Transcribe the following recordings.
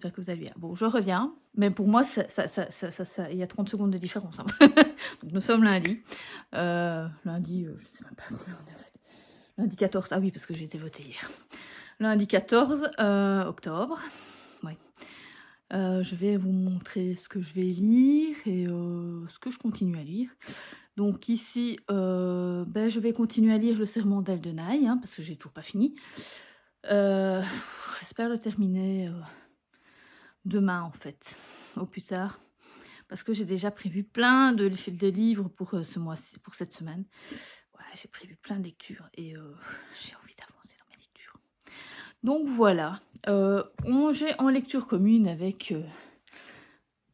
j'espère que vous allez bien. Bon, je reviens, mais pour moi, il y a 30 secondes de différence. Hein. Donc, nous sommes lundi. Lundi, je sais même pas combien on est en fait. Lundi 14, ah oui, parce que j'ai été votée hier. Lundi 14 octobre, oui. Je vais vous montrer ce que je vais lire et ce que je continue à lire. Donc ici, je vais continuer à lire le Serment d'Eldenaï, hein, parce que j'ai toujours pas fini. J'espère le terminer demain en fait, au plus tard, parce que j'ai déjà prévu plein de livres pour ce mois-ci, pour cette semaine. Ouais, j'ai prévu plein de lectures et j'ai envie d'avancer dans mes lectures. Donc voilà, j'ai en lecture commune avec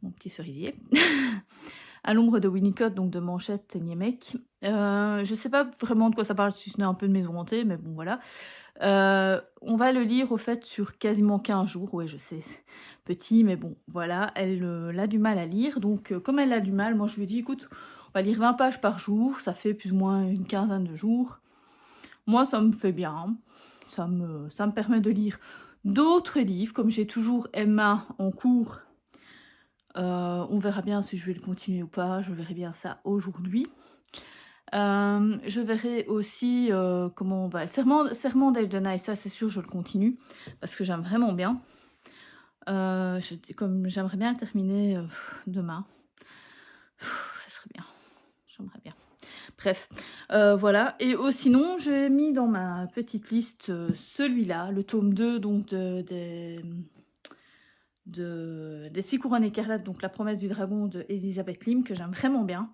mon petit cerisier. À l'ombre de Winnicott, donc de Manchette et Niemek. Je sais pas vraiment de quoi ça parle, si ce n'est un peu de maison hantée, mais bon voilà. On va le lire au fait sur quasiment 15 jours. Ouais, je sais, c'est petit, mais bon, voilà. Elle a du mal à lire, donc comme elle a du mal, moi je lui ai dit, écoute, on va lire 20 pages par jour, ça fait plus ou moins une quinzaine de jours. Moi, ça me fait bien, ça me permet de lire d'autres livres, comme j'ai toujours Emma en cours. On verra bien si je vais le continuer ou pas, je verrai bien ça aujourd'hui. Je verrai aussi comment on va. Le serment d'Eldenaï, ça c'est sûr, je le continue parce que j'aime vraiment bien. Comme j'aimerais bien le terminer demain. Ça serait bien. J'aimerais bien. Bref, voilà. Et sinon, j'ai mis dans ma petite liste celui-là, le tome 2, donc des 6 couronnes écarlates, donc La promesse du dragon de Elisabeth Lim, que j'aime vraiment bien.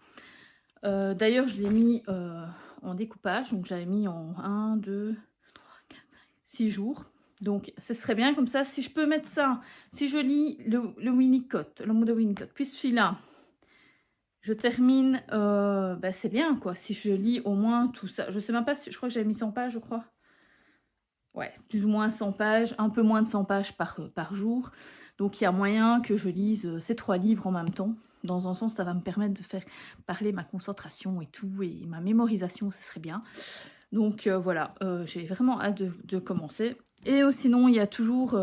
D'ailleurs, je l'ai mis en découpage, donc j'avais mis en 1, 2, 3, 4, 6 jours. Donc, ce serait bien comme ça. Si je peux mettre ça, si je lis le Winnicott, le mot de Winnicott, puis celui-là, je termine, c'est bien, quoi. Si je lis au moins tout ça. Je sais même pas si, je crois que j'avais mis 100 pages, je crois. Ouais, plus ou moins 100 pages, un peu moins de 100 pages par jour. Donc, il y a moyen que je lise ces 3 livres en même temps. Dans un sens, ça va me permettre de faire parler ma concentration et tout, et ma mémorisation, ce serait bien. Donc voilà, j'ai vraiment hâte de commencer. Et sinon, il y a toujours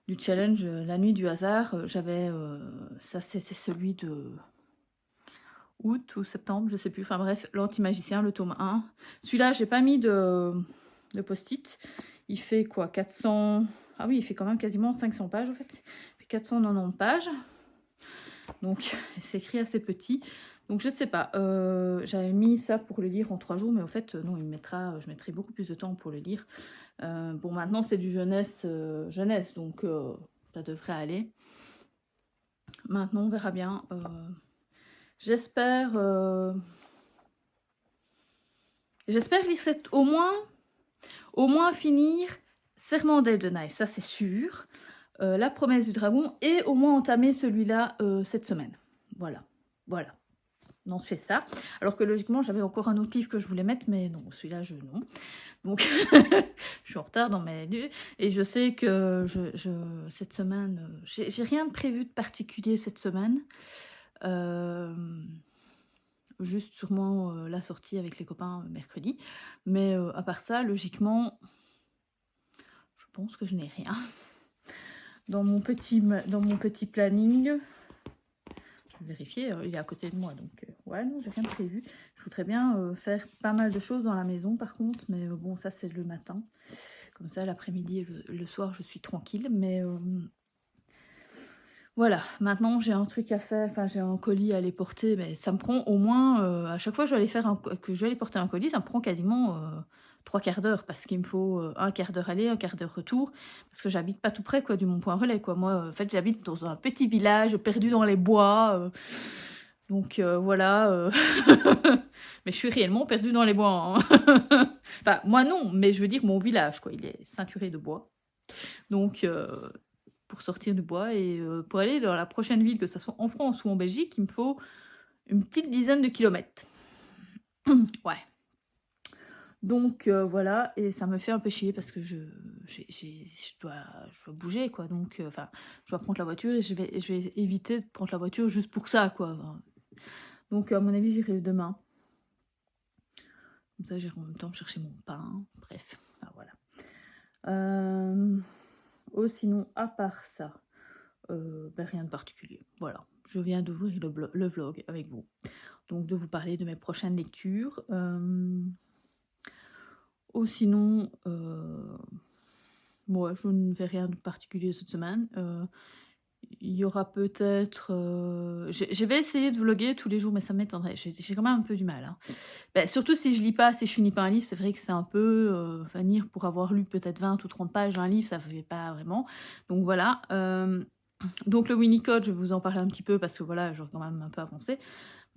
du challenge La nuit du hasard. J'avais, ça c'est celui de août ou septembre, je sais plus. Enfin bref, l'anti-magicien, le tome 1. Celui-là, j'ai pas mis de post-it. Il fait quoi, 400... Ah oui, il fait quand même quasiment 500 pages en fait. Il fait 490 pages. Donc, c'est écrit assez petit. Donc, je ne sais pas. J'avais mis ça pour le lire en 3 jours, mais au fait, non, je mettrai beaucoup plus de temps pour le lire. Bon, maintenant, c'est du jeunesse, donc ça devrait aller. Maintenant, on verra bien. J'espère lire au moins finir Serment d'Eldenaï, ça c'est sûr. La promesse du dragon, et au moins entamer celui-là cette semaine. Voilà. Non, c'est ça. Alors que logiquement, j'avais encore un autre livre que je voulais mettre, mais non, celui-là, non. Donc, je suis en retard dans mes lieux. Et je sais que cette semaine, j'ai rien de prévu de particulier cette semaine. Juste sûrement la sortie avec les copains mercredi. Mais à part ça, logiquement, je pense que je n'ai rien. Dans mon petit planning, je vais vérifier, il est à côté de moi, donc ouais, non, j'ai rien de prévu. Je voudrais bien faire pas mal de choses dans la maison par contre, mais bon, ça c'est le matin. Comme ça, l'après-midi et le soir, je suis tranquille, mais voilà. Maintenant, j'ai un truc à faire, enfin, j'ai un colis à aller porter, mais ça me prend au moins, à chaque fois que je vais aller porter un colis, ça me prend quasiment 3 quarts d'heure, parce qu'il me faut un quart d'heure aller, un quart d'heure retour, parce que j'habite pas tout près, quoi, du Mont-Point-Relais, quoi. Moi, en fait, j'habite dans un petit village perdu dans les bois, donc voilà. Mais je suis réellement perdue dans les bois, hein. Enfin, moi non, mais je veux dire mon village, quoi. Il est ceinturé de bois. Donc, pour sortir du bois et pour aller dans la prochaine ville, que ce soit en France ou en Belgique, il me faut une petite dizaine de kilomètres. Ouais. Donc voilà, et ça me fait un peu chier parce que je dois bouger, quoi. Donc, enfin, je dois prendre la voiture et je vais éviter de prendre la voiture juste pour ça, quoi. Donc, à mon avis, j'irai demain. Comme ça, j'irai en même temps chercher mon pain. Bref, enfin, voilà. Oh, sinon, à part ça, ben, rien de particulier. Voilà, je viens d'ouvrir le vlog avec vous. Donc, de vous parler de mes prochaines lectures. Oh, sinon, moi, je ne fais rien de particulier cette semaine. Il y aura peut-être... je vais essayer de vlogger tous les jours, mais ça m'étonnerait. J'ai quand même un peu du mal. Hein. Ben, surtout si je lis pas, si je finis pas un livre, c'est vrai que c'est un peu... venir pour avoir lu peut-être 20 ou 30 pages d'un livre, ça ne fait pas vraiment. Donc voilà. Donc le Winnicott, je vais vous en parler un petit peu parce que voilà, j'aurais quand même un peu avancé.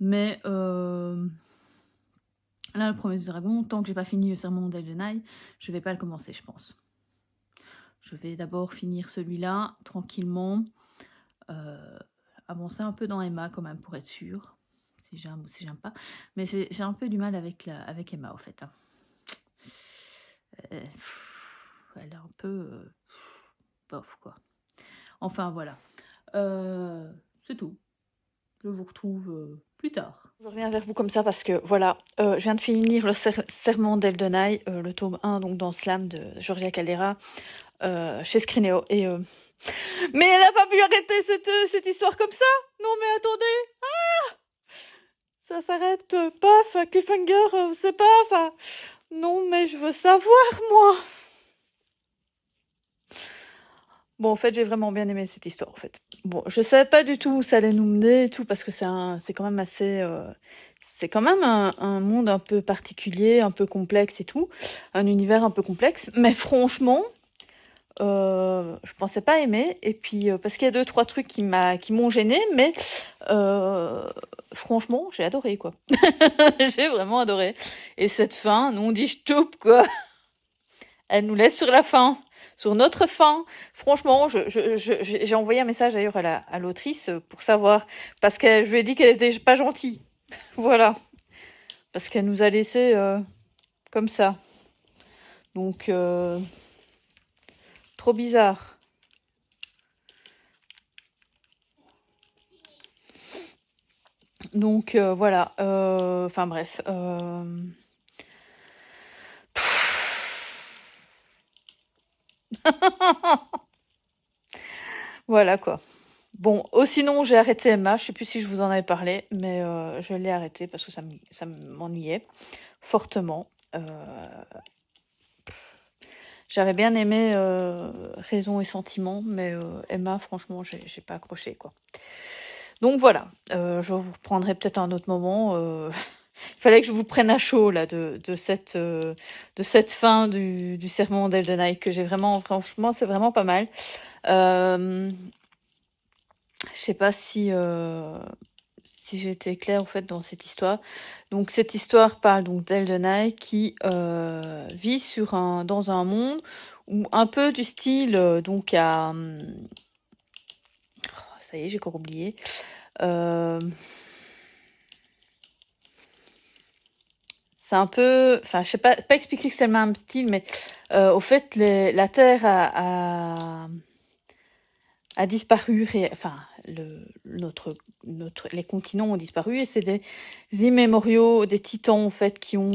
Mais là, le Premier du Dragon, tant que j'ai pas fini le Sermon d'Eldenai, je vais pas le commencer, je pense. Je vais d'abord finir celui-là, tranquillement. Avancer un peu dans Emma quand même pour être sûre, si j'aime ou si j'aime pas. Mais j'ai un peu du mal avec Emma, au fait. Hein. Elle est un peu... bof, quoi. Enfin, voilà. C'est tout. Je vous retrouve plus tard. Je reviens vers vous comme ça parce que, voilà, je viens de finir le Serment d'Eldenai, le tome 1, donc dans Slam de Georgia Caldera, chez Scrinéo. Et... mais elle n'a pas pu arrêter cette histoire comme ça. Non, mais attendez. Ça s'arrête, paf, cliffhanger, c'est pas, enfin... Non, mais je veux savoir, moi. Bon, en fait, j'ai vraiment bien aimé cette histoire, en fait. Bon, je savais pas du tout où ça allait nous mener et tout, parce que c'est quand même assez... c'est quand même un monde un peu particulier, un peu complexe et tout. Un univers un peu complexe. Mais franchement... je pensais pas aimer, et puis parce qu'il y a 2-3 trucs qui m'ont gêné, mais franchement j'ai adoré, quoi. J'ai vraiment adoré. Et cette fin, nous on dit stop, quoi. Elle nous laisse sur la fin, sur notre fin. Franchement, j'ai envoyé un message d'ailleurs à l'autrice pour savoir, parce que je lui ai dit qu'elle était pas gentille. Voilà, parce qu'elle nous a laissé comme ça. Donc trop bizarre. Donc voilà, enfin bref. Voilà, quoi. Bon, sinon j'ai arrêté Emma, je sais plus si je vous en avais parlé, mais je l'ai arrêté parce que ça m'ennuyait fortement. J'avais bien aimé Raison et Sentiment, mais Emma, franchement, j'ai pas accroché, quoi. Donc voilà, je vous reprendrai peut-être à un autre moment. Il fallait que je vous prenne à chaud là de cette fin du Sermon d'Eldenai, que j'ai vraiment, franchement, c'est vraiment pas mal. Je sais pas si j'ai été claire en fait dans cette histoire. Donc cette histoire parle donc d'Eldenai qui vit dans un monde où un peu du style donc à ça y est, j'ai encore oublié. C'est un peu, enfin, je sais pas expliquer que c'est le même style, mais au fait, la Terre a disparu, enfin, les continents ont disparu, et c'est des immémoriaux, des titans en fait qui ont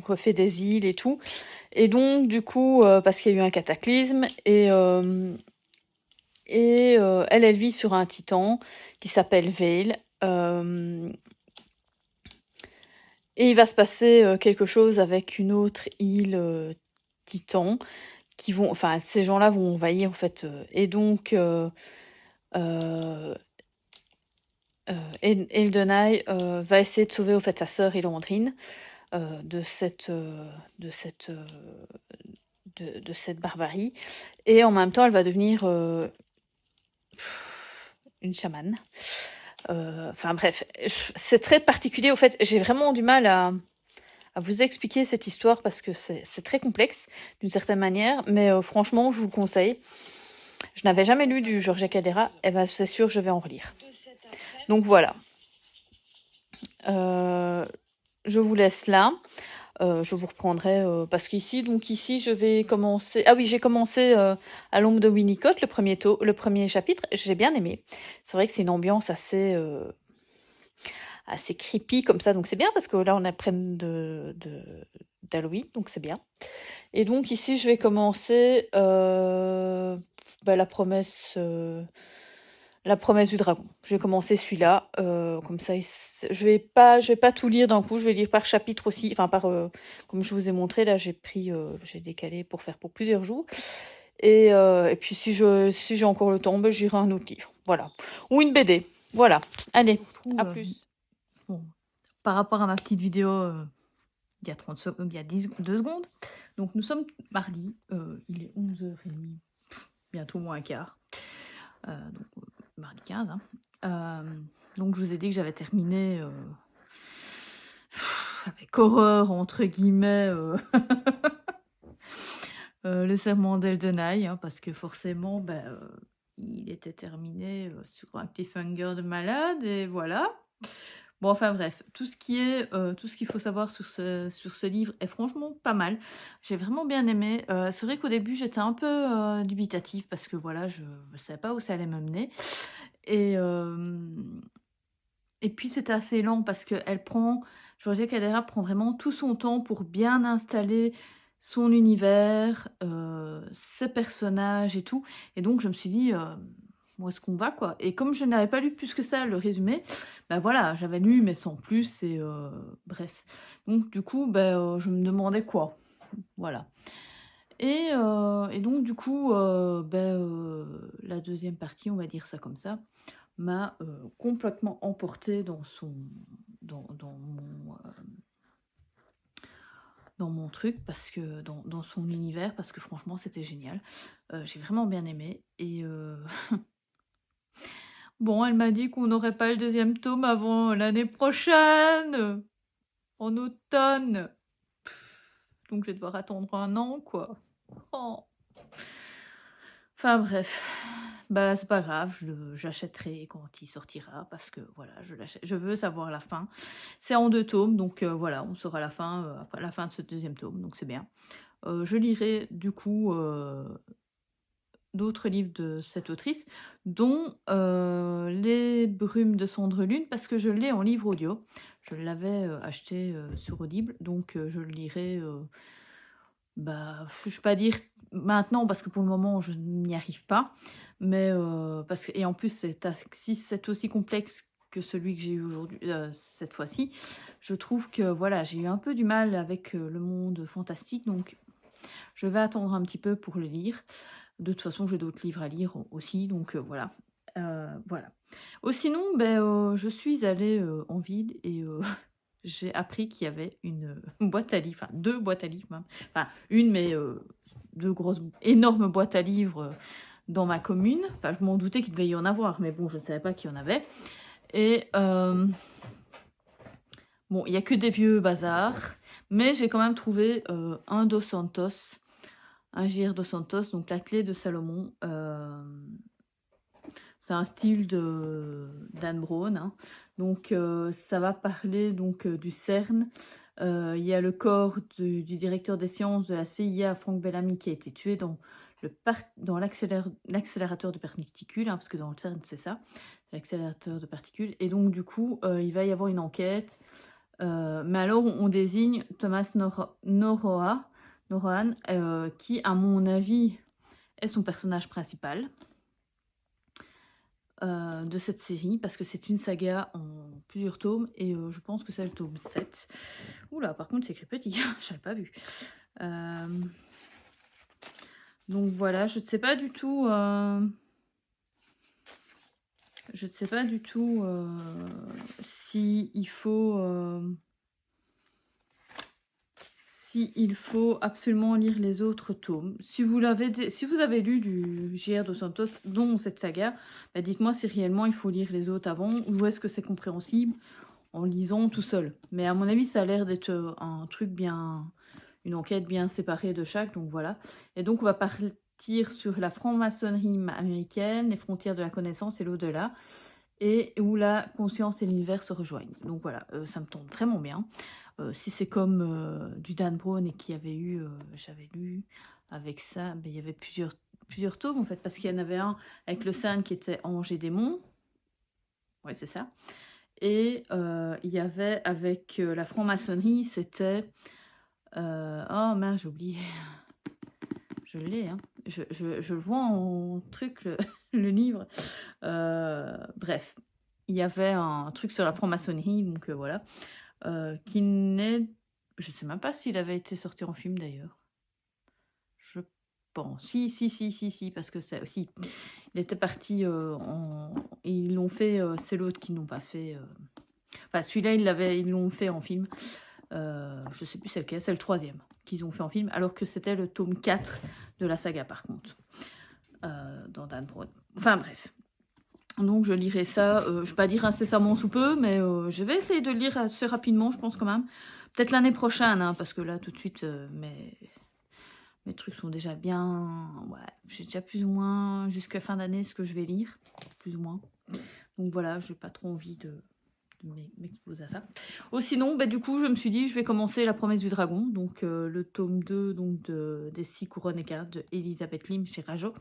refait des îles et tout. Et donc du coup, parce qu'il y a eu un cataclysme, et elle vit sur un titan qui s'appelle Vale. Et il va se passer quelque chose avec une autre île titan qui vont, enfin, ces gens-là vont envahir en fait. Et donc, Eldenai va essayer de sauver au fait sa sœur Elandrine de cette barbarie. Et en même temps, elle va devenir une chamane. Enfin bref, c'est très particulier. Au fait, j'ai vraiment du mal à vous expliquer cette histoire parce que c'est très complexe d'une certaine manière, mais franchement, je vous conseille. Je n'avais jamais lu du Georgia Caldera, et ben c'est sûr, je vais en relire. Donc voilà. Je vous laisse là. Je vous reprendrai parce qu'ici, je vais commencer. Ah oui, j'ai commencé à l'ombre de Winnicott, le premier chapitre. J'ai bien aimé. C'est vrai que c'est une ambiance assez assez creepy comme ça, donc c'est bien parce que là on apprend d'Halloween, donc c'est bien. Et donc ici je vais commencer la promesse du dragon. Je vais commencer celui-là, comme ça je vais pas tout lire d'un coup, je vais lire par chapitre aussi, enfin comme je vous ai montré là, j'ai décalé pour faire pour plusieurs jours. Et puis si j'ai encore le temps, ben, j'irai un autre livre, voilà, ou une BD, voilà. Allez, à plus. Bon, par rapport à ma petite vidéo il y a 30 secondes, il y a 2 secondes. Donc nous sommes mardi, il est 11h30, bientôt moins un quart. Donc mardi 15. Hein. Donc je vous ai dit que j'avais terminé avec horreur entre guillemets le serment d'Eldenai, hein, parce que forcément il était terminé sur un cliffhanger de malade et voilà. Bon, enfin bref, tout ce qu'il faut savoir sur ce livre est franchement pas mal. J'ai vraiment bien aimé. C'est vrai qu'au début, j'étais un peu dubitative parce que voilà, je ne savais pas où ça allait me mener. Et puis c'était assez lent parce que Georgia Cadera prend vraiment tout son temps pour bien installer son univers, ses personnages et tout. Et donc je me suis dit, où est-ce qu'on va quoi? Et comme je n'avais pas lu plus que ça le résumé, voilà, j'avais lu mais sans plus et bref. Donc du coup, je me demandais quoi. Voilà. Et donc du coup, la deuxième partie, on va dire ça comme ça, m'a complètement emportée dans mon truc, parce que dans son univers, parce que franchement c'était génial. J'ai vraiment bien aimé. Et bon, elle m'a dit qu'on n'aurait pas le deuxième tome avant l'année prochaine, en automne. Donc je vais devoir attendre 1 an, quoi. Oh. Enfin bref, c'est pas grave, j'achèterai quand il sortira parce que voilà, je veux savoir la fin. C'est en 2 tomes, donc voilà, on saura la fin après la fin de ce deuxième tome, donc c'est bien. Je lirai du coup d'autres livres de cette autrice, dont Les Brumes de Cendre Lune, parce que je l'ai en livre audio. Je l'avais acheté sur Audible, donc je le lirai. Je ne vais pas dire maintenant parce que pour le moment je n'y arrive pas, mais et en plus c'est aussi complexe que celui que j'ai eu aujourd'hui, cette fois-ci. Je trouve que voilà, j'ai eu un peu du mal avec le monde fantastique, donc je vais attendre un petit peu pour le lire. De toute façon, j'ai d'autres livres à lire aussi, donc voilà. Voilà. Sinon, je suis allée en ville et j'ai appris qu'il y avait une boîte à livres, enfin 2 boîtes à livres même, enfin une, mais 2 grosses, énormes boîtes à livres dans ma commune. Enfin, je m'en doutais qu'il devait y en avoir, mais bon, je ne savais pas qu'il y en avait. Et bon, il n'y a que des vieux bazars, mais j'ai quand même trouvé un Dos Santos, un J.R. Dos Santos, donc la clé de Salomon. C'est un style de Dan Brown, hein. Donc ça va parler donc du CERN. Il y a le corps du directeur des sciences de la CIA, Frank Bellamy, qui a été tué dans l'accélérateur de particules, hein, parce que dans le CERN c'est ça, l'accélérateur de particules. Et donc du coup il va y avoir une enquête. Mais alors on désigne Thomas Norohan, qui à mon avis est son personnage principal de cette série, parce que c'est une saga en plusieurs tomes, et je pense que c'est le tome 7. Oula, par contre c'est écrit petit, je n'avais pas vu. Donc voilà, je ne sais pas du tout si il faut absolument lire les autres tomes. Si vous avez lu du J.R. Dos Santos, dont cette saga, dites-moi si réellement il faut lire les autres avant, ou est-ce que c'est compréhensible en lisant tout seul. Mais à mon avis, ça a l'air d'être un truc une enquête bien séparée de chaque, donc voilà. Et donc on va partir sur la franc-maçonnerie américaine, les frontières de la connaissance et l'au-delà, et où la conscience et l'univers se rejoignent. Donc voilà, ça me tombe vraiment bien. Si c'est comme du Dan Brown et j'avais lu avec ça, il y avait plusieurs tomes en fait, parce qu'il y en avait un avec le CERN qui était Ange et démon. Ouais, c'est ça. Et il y avait avec la franc-maçonnerie, c'était... oh mince, j'ai oublié. Je l'ai, hein. Je le vois en truc, le livre. Bref, il y avait un truc sur la franc-maçonnerie, donc voilà. Qui n'est... Je sais même pas s'il avait été sorti en film d'ailleurs. Je pense. Si, parce que c'est aussi. Il était parti en. Ils l'ont fait, c'est l'autre qui n'ont pas fait. Enfin, celui-là, ils l'ont fait en film. Je sais plus c'est lequel, c'est le 3e qu'ils ont fait en film, alors que c'était le tome 4 de la saga par contre. Dans Dan Brown. Enfin bref. Donc je lirai ça, je vais pas dire incessamment sous peu, mais je vais essayer de le lire assez rapidement, je pense quand même. Peut-être l'année prochaine, hein, parce que là tout de suite, mes trucs sont déjà bien... Ouais, j'ai déjà plus ou moins jusqu'à fin d'année ce que je vais lire, plus ou moins. Donc voilà, j'ai pas trop envie de m'exposer à ça. Oh, sinon, bah, du coup, je me suis dit, je vais commencer La Promesse du Dragon, donc le tome 2 donc, des 6 couronnes écarlates de Elisabeth Lim chez Rajo.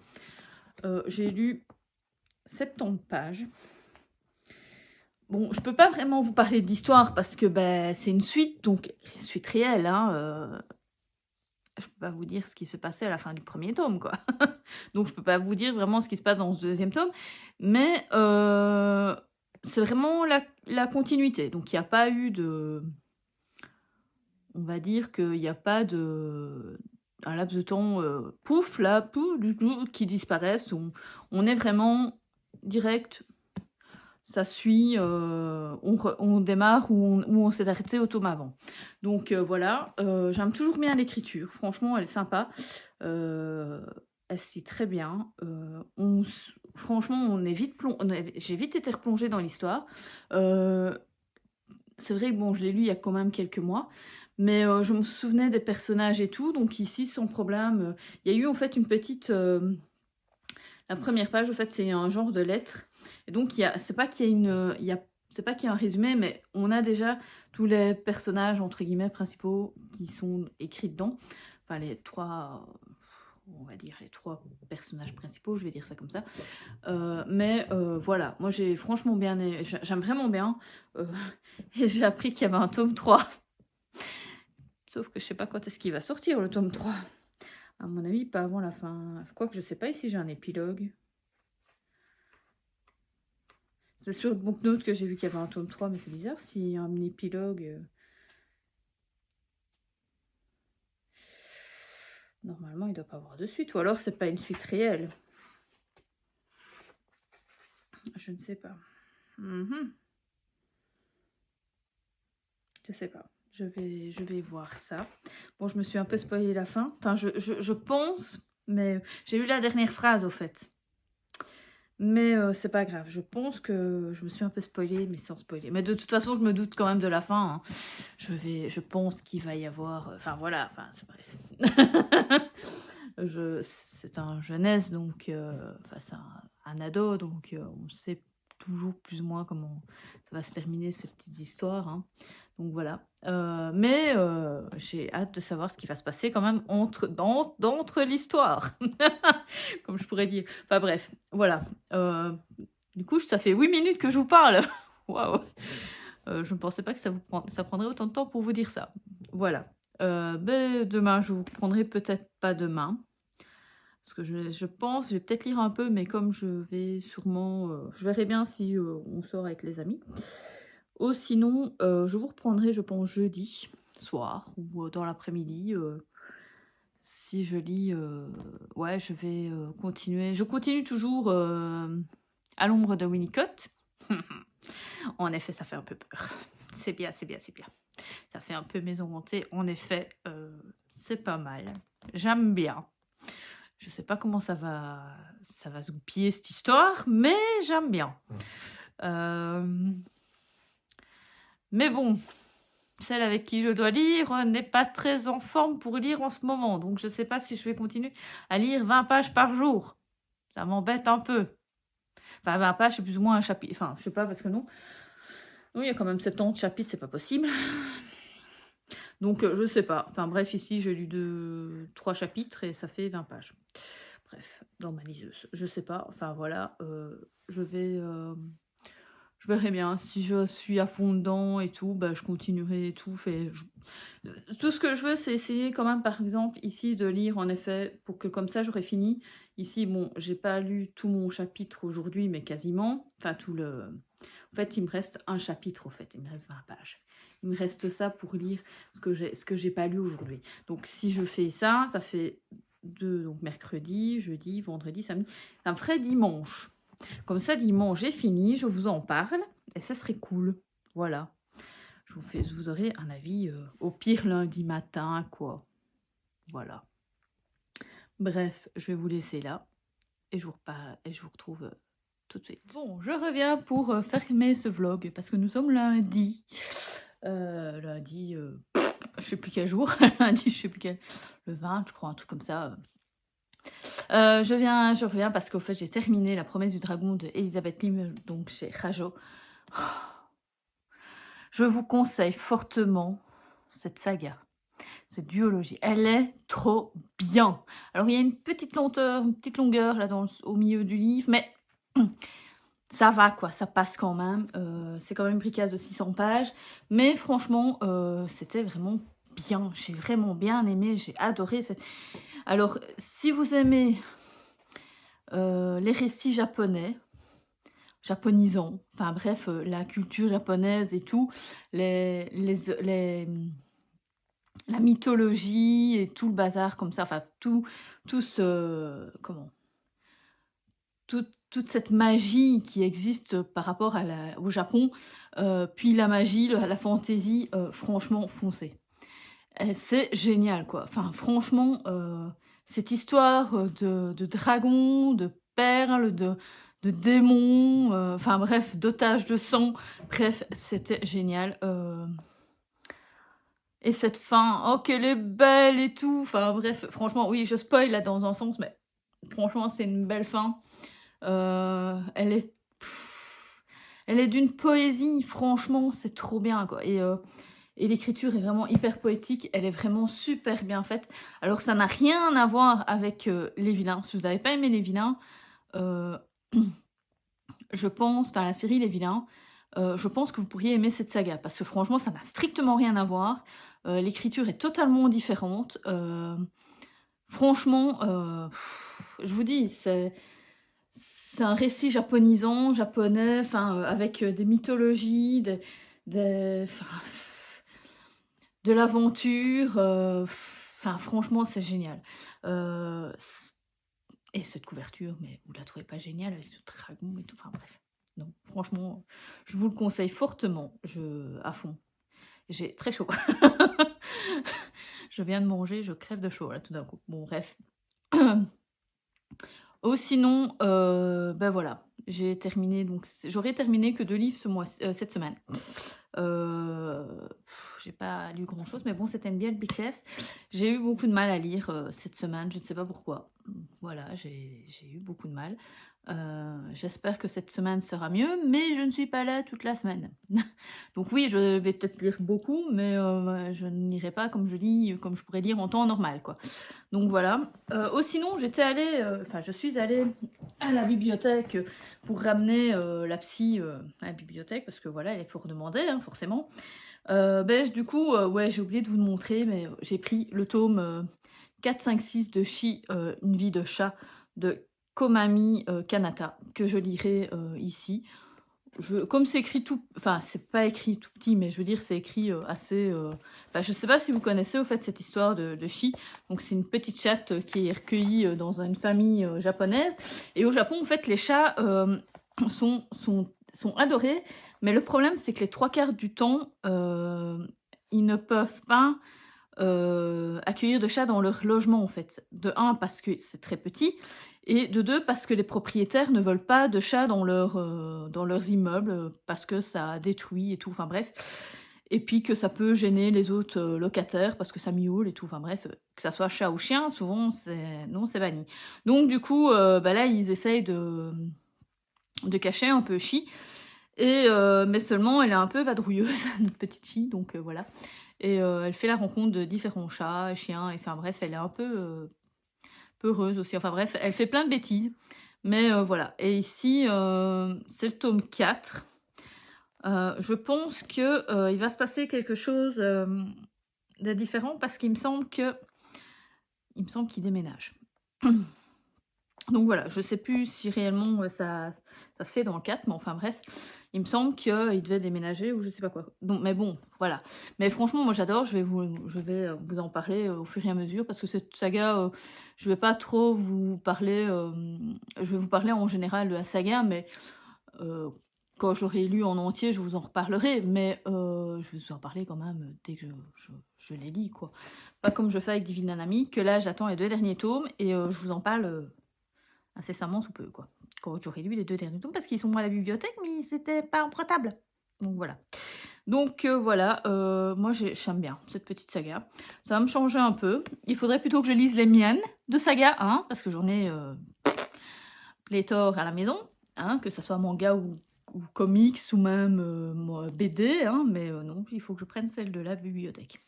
J'ai lu 70 pages. Bon, je peux pas vraiment vous parler d'histoire parce que bah, c'est une suite, donc une suite réelle. Hein, je peux pas vous dire ce qui se passait à la fin du premier tome, quoi. Donc je peux pas vous dire vraiment ce qui se passe dans ce deuxième tome, mais c'est vraiment la continuité. Donc il n'y a pas eu de... On va dire qu'il n'y a pas de... un laps de temps, pouf, là, pouf, qui disparaissent. On est vraiment direct... Ça suit, on démarre où on s'est arrêté au tome avant. Donc voilà, j'aime toujours bien l'écriture, franchement elle est sympa, elle se lit très bien, franchement j'ai vite été replongée dans l'histoire. C'est vrai que bon, je l'ai lu il y a quand même quelques mois, mais je me souvenais des personnages et tout, donc ici sans problème, il y a eu en fait une petite... la première page, en fait, c'est un genre de lettre. Et donc, c'est pas qu'il y a c'est pas qu'il y a un résumé, mais on a déjà tous les personnages, entre guillemets, principaux qui sont écrits dedans. Enfin, les 3, on va dire, les 3 personnages principaux, je vais dire ça comme ça. Mais voilà, moi, j'ai franchement bien... J'aime vraiment bien. Et j'ai appris qu'il y avait un tome 3. Sauf que je sais pas quand est-ce qu'il va sortir, le tome 3. À mon avis, pas avant la fin. Quoique, je sais pas ici, j'ai un épilogue. C'est sur le Booknote que j'ai vu qu'il y avait un tome 3, mais c'est bizarre s'il y a un épilogue. Normalement, il ne doit pas avoir de suite. Ou alors, c'est pas une suite réelle. Je ne sais pas. Je sais pas. Je vais voir ça. Bon, je me suis un peu spoilé la fin. Enfin, je pense, mais j'ai lu la dernière phrase, au fait. Mais c'est pas grave. Je pense que je me suis un peu spoilée, mais sans spoiler. Mais de toute façon, je me doute quand même de la fin. Hein. Je pense qu'il va y avoir... Enfin, voilà. Enfin, c'est bref. C'est un jeunesse, donc... Enfin, c'est un ado, donc on sait toujours plus ou moins comment ça va se terminer, cette petite histoire. Hein. Donc voilà. Mais j'ai hâte de savoir ce qui va se passer quand même d'entre l'histoire. Comme je pourrais dire. Enfin bref, voilà. Du coup, ça fait 8 minutes que je vous parle. Waouh. Je ne pensais pas que ça prendrait autant de temps pour vous dire ça. Voilà. Ben, demain, je vous prendrai peut-être pas demain. Parce que je pense, je vais peut-être lire un peu, mais comme je vais sûrement... je verrai bien si on sort avec les amis. Ou sinon, je vous reprendrai, je pense, jeudi soir ou dans l'après-midi. Si je lis, ouais, je vais continuer. Je continue toujours à l'ombre de Winnicott. En effet, ça fait un peu peur. C'est bien, c'est bien, c'est bien. Ça fait un peu maison hantée. En effet, c'est pas mal. J'aime bien. Je sais pas comment ça va se goupiller cette histoire, mais j'aime bien. Mais bon, celle avec qui je dois lire n'est pas très en forme pour lire en ce moment. Donc, je ne sais pas si je vais continuer à lire 20 pages par jour. Ça m'embête un peu. Enfin, 20 pages, c'est plus ou moins un chapitre. Enfin, je sais pas, parce que non. Oui, il y a quand même 70 chapitres, c'est pas possible. Donc, je sais pas. Enfin, bref, ici, j'ai lu 3 chapitres et ça fait 20 pages. Bref, dans ma liseuse. Je sais pas. Enfin, voilà. Je vais Je verrai bien. Si je suis à fond dedans et tout, bah, je continuerai et tout. Tout ce que je veux, c'est essayer quand même, par exemple, ici, de lire, en effet, pour que comme ça, j'aurai fini. Ici, bon, j'ai pas lu tout mon chapitre aujourd'hui, mais quasiment. Enfin, tout le... En fait, il me reste un chapitre, au fait. Il me reste 20 pages. Il me reste ça pour lire ce que j'ai pas lu aujourd'hui. Donc, si je fais ça, ça fait donc mercredi, jeudi, vendredi, samedi. Ça me ferait dimanche. Comme ça, dimanche, j'ai fini, je vous en parle. Et ça serait cool. Voilà. Vous aurez un avis au pire lundi matin, quoi. Voilà. Bref, je vais vous laisser là. Et je vous retrouve tout de suite. Bon, je reviens pour fermer ce vlog. Parce que nous sommes lundi. Lundi, je sais plus quel jour. Lundi, je sais plus quel... Le 20, je crois, un truc comme ça. Je reviens parce qu'au fait, j'ai terminé La promesse du dragon de Elisabeth Lim, donc chez Rajo. Je vous conseille fortement cette saga, cette duologie. Elle est trop bien. Alors, il y a une petite longueur là au milieu du livre, mais ça va quoi, ça passe quand même. C'est quand même une bricasse de 600 pages, mais franchement, c'était vraiment bien. J'ai vraiment bien aimé, j'ai adoré. Alors, si vous aimez les récits japonisants, enfin bref, la culture japonaise et tout, la mythologie et tout le bazar comme ça, enfin toute cette magie qui existe par rapport au Japon, puis la magie, la fantaisie, franchement, foncez. C'est génial, quoi. Enfin, franchement, cette histoire de dragons, de perles, de démons, enfin bref, d'otages de sang, bref, c'était génial. Et cette fin, oh qu'elle est belle et tout, enfin bref, franchement, oui, je spoil là dans un sens, mais franchement, c'est une belle fin. Elle est d'une poésie, franchement, c'est trop bien, quoi. Et l'écriture est vraiment hyper poétique, elle est vraiment super bien faite. Alors ça n'a rien à voir avec Les Vilains. Si vous n'avez pas aimé Les Vilains, je pense, enfin la série Les Vilains, je pense que vous pourriez aimer cette saga, parce que franchement ça n'a strictement rien à voir. L'écriture est totalement différente. Franchement, je vous dis, c'est un récit japonisant, japonais, enfin avec des mythologies, de l'aventure, enfin franchement c'est génial. Et cette couverture, mais vous la trouvez pas géniale avec ce dragon et tout, enfin bref. Non, franchement, je vous le conseille fortement, à fond. J'ai très chaud. Je viens de manger, je crève de chaud là tout d'un coup. Bon bref. Oh sinon, ben voilà, j'ai terminé, donc j'aurais terminé que 2 livres cette semaine. J'ai pas lu grand chose, mais bon, c'était une belle pièce. J'ai eu beaucoup de mal à lire cette semaine, je ne sais pas pourquoi. Voilà, j'ai eu beaucoup de mal. J'espère que cette semaine sera mieux, mais je ne suis pas là toute la semaine. Donc oui, je vais peut-être lire beaucoup, mais je n'irai pas comme je pourrais lire en temps normal, quoi. Donc voilà. Sinon, je suis allée à la bibliothèque pour ramener la psy à la bibliothèque, parce que voilà, il faut redemander, hein, forcément. Du coup, ouais, j'ai oublié de vous le montrer, mais j'ai pris le tome 4, 5, 6 de Shi, Une vie de chat, de Komami Kanata, que je lirai ici. Comme c'est écrit tout... Enfin, c'est pas écrit tout petit, mais je veux dire, c'est écrit assez... Enfin, je sais pas si vous connaissez, au fait, cette histoire de Shi. Donc, c'est une petite chatte qui est recueillie dans une famille japonaise. Et au Japon, en fait, les chats sont adorés. Mais le problème, c'est que les 3/4 du temps, ils ne peuvent pas accueillir de chats dans leur logement, en fait. De 1, parce que c'est très petit. Et de 2, parce que les propriétaires ne veulent pas de chats dans leurs immeubles, parce que ça détruit et tout, enfin bref. Et puis que ça peut gêner les autres locataires, parce que ça miaule et tout, enfin bref. Que ça soit chat ou chien, souvent, c'est banni. Donc du coup, là, ils essayent de cacher un peu Chi. Mais seulement, elle est un peu vadrouilleuse, notre petite fille, donc voilà. Et elle fait la rencontre de différents chats, chiens, et enfin bref, elle est un peu peureuse aussi, enfin bref, elle fait plein de bêtises, mais voilà. Et ici, c'est le tome 4, Je pense que, il va se passer quelque chose, de différent parce qu'il me semble qu'il déménage. Donc voilà, je sais plus si réellement, ça se fait dans le 4, mais enfin bref, il me semble qu'il devait déménager ou je sais pas quoi. Donc mais bon, voilà. Mais franchement, moi j'adore, je vais en parler, au fur et à mesure parce que cette saga, je vais pas trop vous parler, je vais vous parler en général de la saga, mais Heu, quand j'aurai lu en entier, je vous en reparlerai, mais je vais vous en parler quand même, dès que je les lis, quoi. Pas comme je fais avec Divine Nanami, que là, j'attends les 2 derniers tomes et je vous en parle, incessamment sous peu, quoi. Quand j'aurai lu les 2 derniers tomes, parce qu'ils sont à la bibliothèque, mais ils étaient pas empruntables. Donc voilà. Donc voilà, moi j'aime bien cette petite saga. Ça va me changer un peu. Il faudrait plutôt que je lise les miennes de saga, hein, parce que j'en ai, pléthore à la maison, hein, que ce soit manga ou comics ou même BD, hein, mais non, il faut que je prenne celle de la bibliothèque.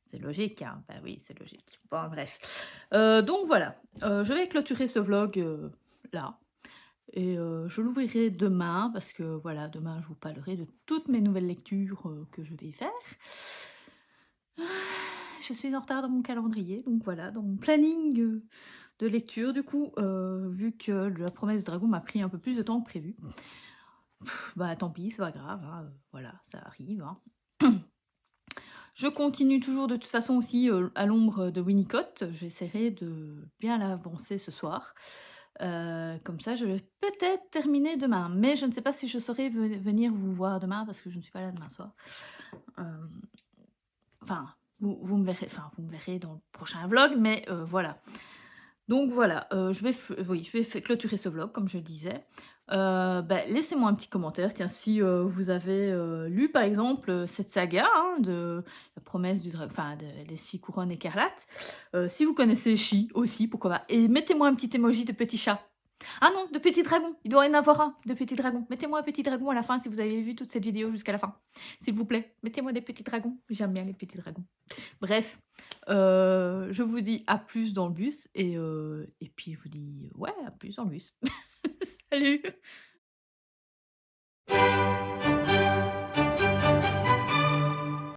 C'est logique, hein, bah oui, c'est logique. Bon, bref. Donc voilà, je vais clôturer ce vlog là. Et je l'ouvrirai demain, parce que voilà, demain je vous parlerai de toutes mes nouvelles lectures que je vais faire. Je suis en retard dans mon calendrier, donc voilà, dans mon planning de lecture. Du coup, vu que la promesse du dragon m'a pris un peu plus de temps que prévu, bah tant pis, c'est pas grave, hein, voilà, ça arrive. Hein. Je continue toujours de toute façon aussi à l'ombre de Winnicott. J'essaierai de bien l'avancer ce soir. Comme ça, je vais peut-être terminer demain. Mais je ne sais pas si je saurai venir vous voir demain parce que je ne suis pas là demain soir. Enfin, vous me verrez dans le prochain vlog, mais voilà. Donc voilà, je vais clôturer ce vlog, comme je le disais. Laissez-moi un petit commentaire, tiens, si vous avez lu par exemple cette saga hein, de la promesse du dragon, enfin des 6 couronnes écarlates. Si vous connaissez Chi aussi, pourquoi pas. Et mettez-moi un petit emoji de petit chat. Ah non, de petit dragon, il doit y en avoir un, de petit dragon. Mettez-moi un petit dragon à la fin si vous avez vu toute cette vidéo jusqu'à la fin. S'il vous plaît, mettez-moi des petits dragons, j'aime bien les petits dragons. Bref, je vous dis à plus dans le bus et puis je vous dis ouais, à plus dans le bus. Salut!